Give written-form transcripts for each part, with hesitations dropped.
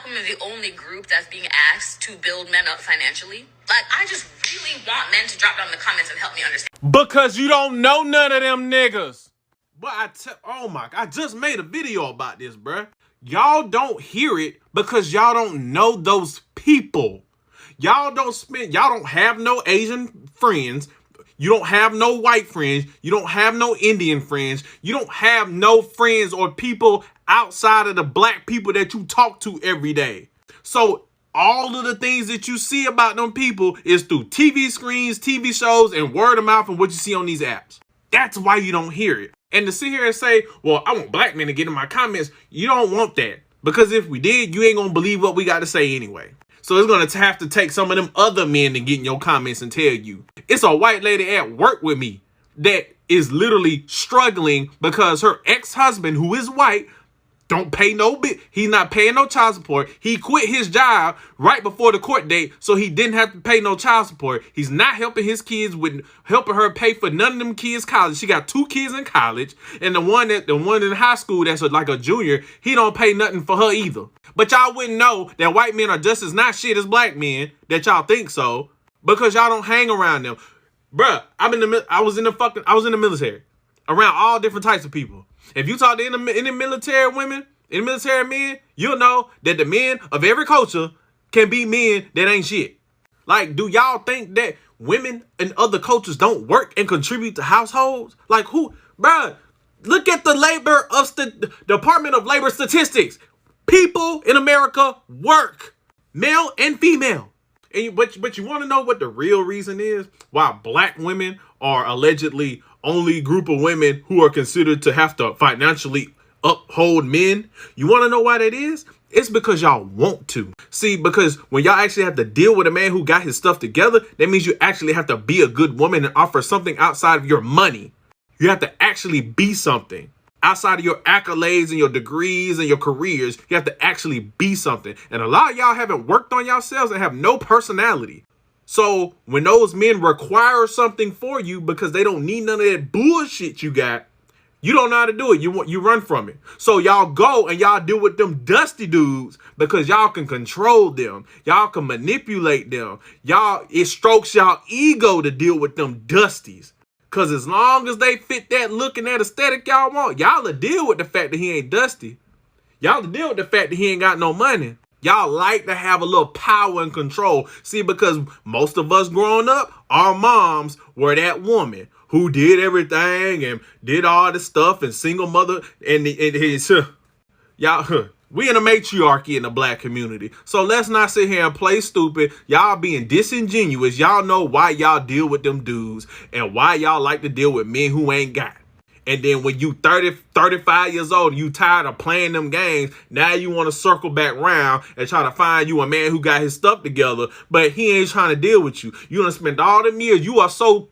black women are the only group that's being asked to build men up financially? Like, I just really want men to drop down in the comments and help me understand. Because you don't know none of them niggas. But oh my, I just made a video about this, bruh. Y'all don't hear it because y'all don't know those people. Y'all don't have no Asian friends. You don't have no white friends. You don't have no Indian friends. You don't have no friends or people outside of the black people that you talk to every day. So all of the things that you see about them people is through TV screens, TV shows, and word of mouth and what you see on these apps. That's why you don't hear it. And to sit here and say, well, I want black men to get in my comments, you don't want that. Because if we did, you ain't gonna believe what we got to say anyway. So it's going to have to take some of them other men to get in your comments and tell you. It's a white lady at work with me that is literally struggling because her ex-husband, who is white, don't pay no bit. He's not paying no child support. He quit his job right before the court date, so he didn't have to pay no child support. He's not helping his kids with helping her pay for none of them kids' college. She got 2 kids in college, and the one in high school that's like a junior, he don't pay nothing for her either. But y'all wouldn't know that white men are just as not shit as black men that y'all think so because y'all don't hang around them. Bruh, I was in the military around all different types of people. If you talk to any military women, any military men, you'll know that the men of every culture can be men that ain't shit. Like, do y'all think that women in other cultures don't work and contribute to households? Like who? Bruh, look at the Department of Labor statistics. People in America work, male and female. But you want to know what the real reason is why black women are allegedly only group of women who are considered to have to financially uphold men? You want to know why that is? It's because y'all want to. See, because when y'all actually have to deal with a man who got his stuff together, that means you actually have to be a good woman and offer something outside of your money. You have to actually be something. Outside of your accolades and your degrees and your careers, you have to actually be something. And a lot of y'all haven't worked on yourselves and have no personality. So when those men require something for you because they don't need none of that bullshit you got, you don't know how to do it. You run from it. So y'all go and y'all deal with them dusty dudes because y'all can control them. Y'all can manipulate them. It strokes y'all ego to deal with them dusties. Because as long as they fit that look and that aesthetic y'all want, y'all will deal with the fact that he ain't dusty. Y'all will deal with the fact that he ain't got no money. Y'all like to have a little power and control. See, because most of us growing up, our moms were that woman who did everything and did all the stuff and single mother. Y'all, we in a matriarchy in the black community. So let's not sit here and play stupid. Y'all being disingenuous. Y'all know why y'all deal with them dudes and why y'all like to deal with men who ain't got. And then when you 30, 35 years old, you tired of playing them games, now you want to circle back around and try to find you a man who got his stuff together, but he ain't trying to deal with you. You done spent all them years. You are so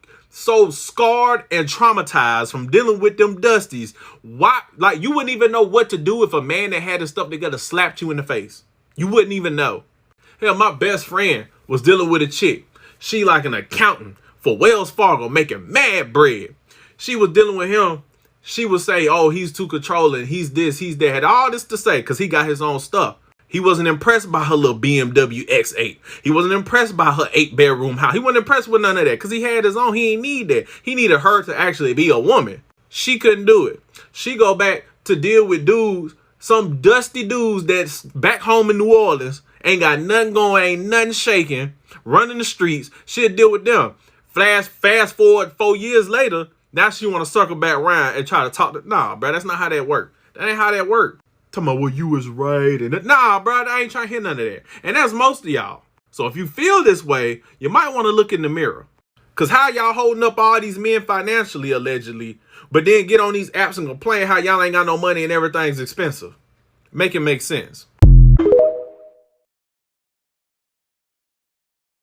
scarred and traumatized from dealing with them dusties. Why? Like, you wouldn't even know what to do if a man that had his stuff together slapped you in the face. You wouldn't even know. Hell, my best friend was dealing with a chick. She like an accountant for Wells Fargo making mad bread. She was dealing with him. She would say, oh, he's too controlling. He's this, he's that. Had all this to say because he got his own stuff. He wasn't impressed by her little BMW X8. He wasn't impressed by her 8-bedroom house. He wasn't impressed with none of that because he had his own. He ain't need that. He needed her to actually be a woman. She couldn't do it. She go back to deal with dudes, some dusty dudes that's back home in New Orleans, ain't got nothing going, ain't nothing shaking, running the streets. She'll deal with them. Fast forward 4 years later, now she want to circle back around and try to talk to, nah, bro, that's not how that work. That ain't how that work. Talking about, well, you was right. And nah, bro, I ain't trying to hear none of that. And that's most of y'all. So if you feel this way, you might want to look in the mirror. Because how y'all holding up all these men financially, allegedly, but then get on these apps and complain how y'all ain't got no money and everything's expensive. Make it make sense.